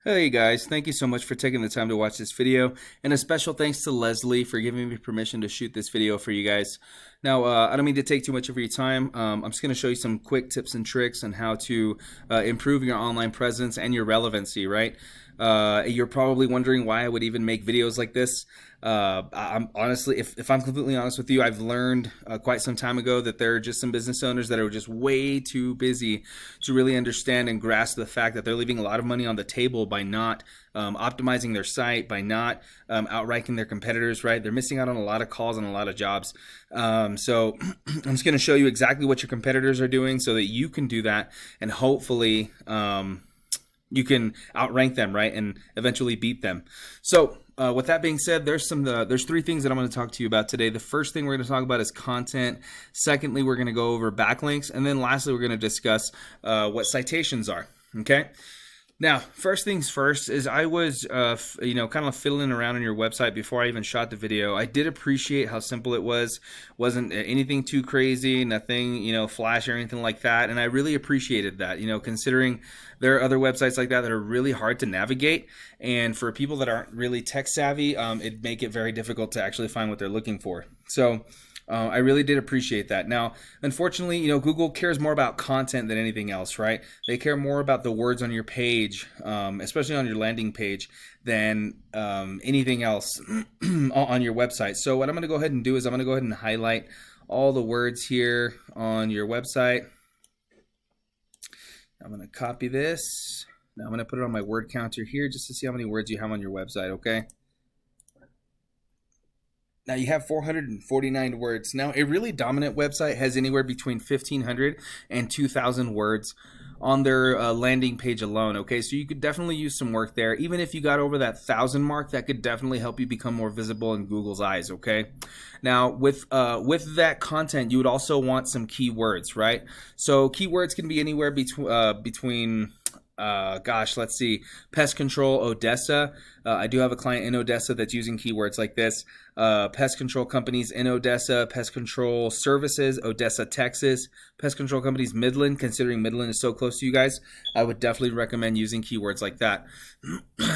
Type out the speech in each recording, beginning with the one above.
Hey guys, thank you so much for taking the time to watch this video, and a special thanks to Leslie for giving me permission to shoot this video for you guys. Now, I don't mean to take too much of your time. I'm just going to show you some quick tips and tricks on how to improve your online presence and your relevancy, right? You're probably wondering why I would even make videos like this. I'm honestly, if I'm completely honest with you, I've learned quite some time ago that there are just some business owners that are just way too busy to really understand and grasp the fact that they're leaving a lot of money on the table by not optimizing their site, by not outranking their competitors, right? They're missing out on a lot of calls and a lot of jobs. So I'm just going to show you exactly what your competitors are doing so that you can do that, and hopefully you can outrank them, right, and eventually beat them. So with that being said, there's three things that I'm going to talk to you about today. The first thing we're going to talk about is content. Secondly, we're going to go over backlinks, and then lastly, we're going to discuss what citations are. Okay. Now, first things first is I was, kind of fiddling around on your website before I even shot the video. I did appreciate how simple it was. Wasn't anything too crazy, nothing, flash or anything like that. And I really appreciated that, considering there are other websites like that are really hard to navigate. And for people that aren't really tech savvy, it'd make it very difficult to actually find what they're looking for. So I really did appreciate that. Now, unfortunately, Google cares more about content than anything else, right? They care more about the words on your page, especially on your landing page, than anything else on your website. So what I'm going to go ahead and do is I'm going to go ahead and highlight all the words here on your website. I'm going to copy this. Now I'm going to put it on my word counter here just to see how many words you have on your website, okay? Now you have 449 words. Now a really dominant website has anywhere between 1,500 and 2,000 words on their landing page alone. Okay, so you could definitely use some work there. Even if you got over that 1,000 mark, that could definitely help you become more visible in Google's eyes. Okay, now with that content, you would also want some keywords, right? So keywords can be anywhere between let's see, pest control, Odessa. I do have a client in Odessa that's using keywords like this. Pest control companies in Odessa, pest control services, Odessa, Texas, pest control companies, Midland, considering Midland is so close to you guys, I would definitely recommend using keywords like that.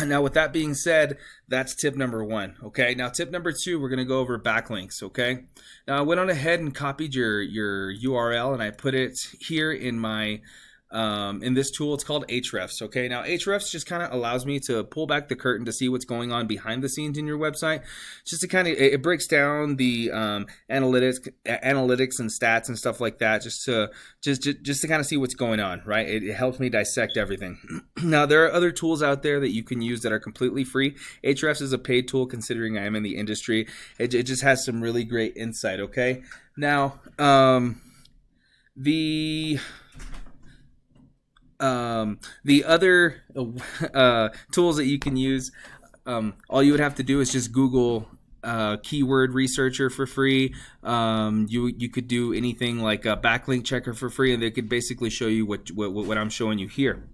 Now, with that being said, that's tip number one. Okay. Now, tip number two, we're going to go over backlinks. Okay. Now, I went on ahead and copied your URL and I put it here in my in this tool. It's called Ahrefs. Okay, now Ahrefs just kind of allows me to pull back the curtain to see what's going on behind the scenes in your website. Just to kind of, it breaks down the analytics and stats and stuff like that, just to kind of see what's going on, right? It helps me dissect everything. Now there are other tools out there that you can use that are completely free. Ahrefs is a paid tool, considering I am in the industry. It just has some really great insight. Okay, now the other tools that you can use, all you would have to do is just Google keyword researcher for free. You could do anything like a backlink checker for free, and they could basically show you what I'm showing you here.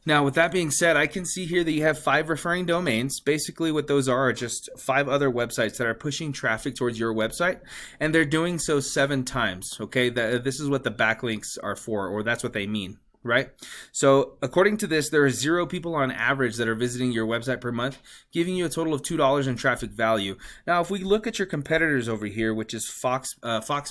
Now, with that being said, I can see here that you have 5 referring domains. Basically, what those are just 5 other websites that are pushing traffic towards your website, and they're doing so 7 times. Okay, this is what the backlinks are for, or that's what they mean. Right? So according to this, there are 0 people on average that are visiting your website per month, giving you a total of $2 in traffic value. Now, if we look at your competitors over here, which is Fox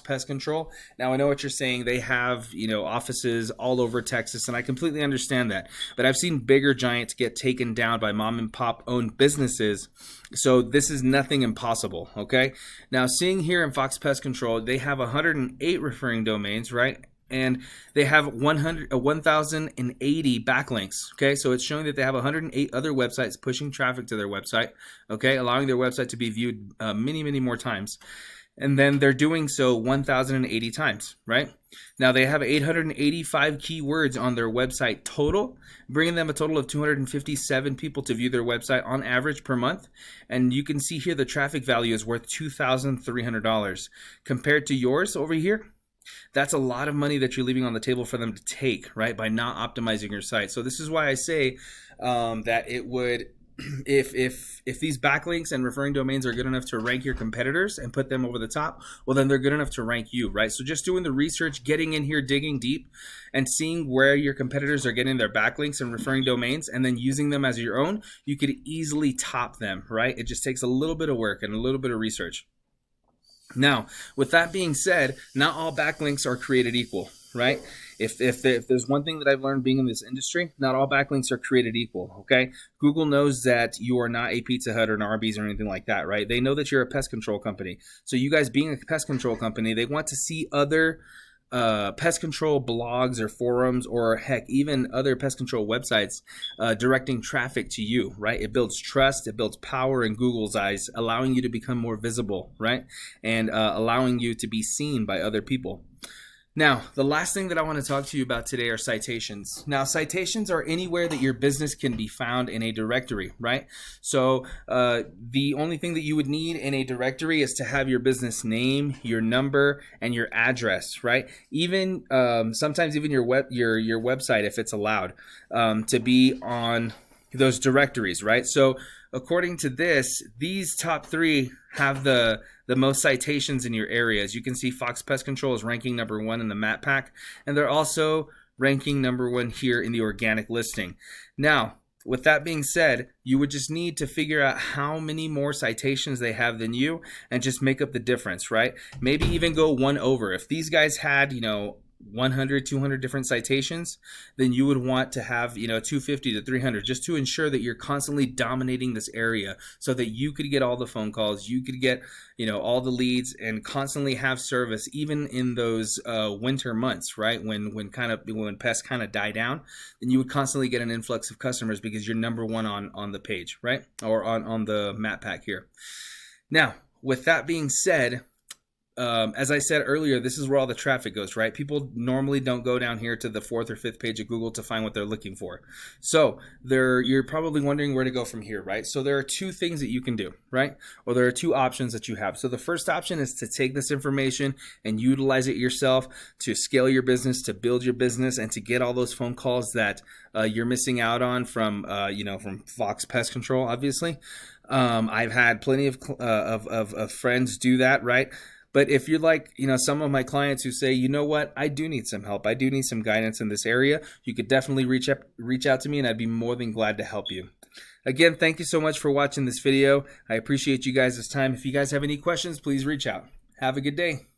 Pest Control. Now, I know what you're saying. They have, offices all over Texas, and I completely understand that. But I've seen bigger giants get taken down by mom and pop owned businesses. So this is nothing impossible. Okay. Now, seeing here in Fox Pest Control, they have 108 referring domains, right? And they have 1,080 backlinks. Okay, so it's showing that they have 108 other websites pushing traffic to their website. Okay, allowing their website to be viewed many, many more times. And then they're doing so 1,080 times, right? Now they have 885 keywords on their website total, bringing them a total of 257 people to view their website on average per month. And you can see here the traffic value is worth $2,300 compared to yours over here. That's a lot of money that you're leaving on the table for them to take, right, by not optimizing your site. So this is why I say that it would if these backlinks and referring domains are good enough to rank your competitors and put them over the top, well, then they're good enough to rank you, right? So just doing the research, getting in here, digging deep, and seeing where your competitors are getting their backlinks and referring domains, and then using them as your own, you could easily top them, right? It just takes a little bit of work and a little bit of research. Now, with that being said, not all backlinks are created equal, right? If there's one thing that I've learned being in this industry, not all backlinks are created equal, okay? Google knows that you are not a Pizza Hut or an Arby's or anything like that, right? They know that you're a pest control company. So you guys being a pest control company, they want to see other pest control blogs or forums, or heck, even other pest control websites directing traffic to you, right? It builds trust, it builds power in Google's eyes, allowing you to become more visible, right? And allowing you to be seen by other people. Now, the last thing that I want to talk to you about today are citations. Now, citations are anywhere that your business can be found in a directory, right? So the only thing that you would need in a directory is to have your business name, your number, and your address, right? Even sometimes even your website, if it's allowed, to be on those directories, right? So according to this, these top three have the most citations in your area. As you can see, Fox Pest Control is ranking #1 in the map pack, and they're also ranking #1 here in the organic listing. Now, with that being said, you would just need to figure out how many more citations they have than you and just make up the difference, right? Maybe even go one over. If these guys had, 100, 200 different citations, then you would want to have, 250 to 300, just to ensure that you're constantly dominating this area so that you could get all the phone calls, you could get, all the leads, and constantly have service, even in those winter months, right? When pests kind of die down, then you would constantly get an influx of customers because you're #1 on the page, right? Or on the map pack here. Now, with that being said, as I said earlier, this is where all the traffic goes, right? People normally don't go down here to the 4th or 5th page of Google to find what they're looking for. So you're probably wondering where to go from here, right? So there are two things that you can do, right? Or there are two options that you have. So the first option is to take this information and utilize it yourself to scale your business, to build your business, and to get all those phone calls that you're missing out on from Fox Pest Control, obviously. I've had plenty of friends do that, right? But if you're like, some of my clients who say, you know what, I do need some help, I do need some guidance in this area, you could definitely reach out to me, and I'd be more than glad to help you. Again, thank you so much for watching this video. I appreciate you guys' time. If you guys have any questions, please reach out. Have a good day.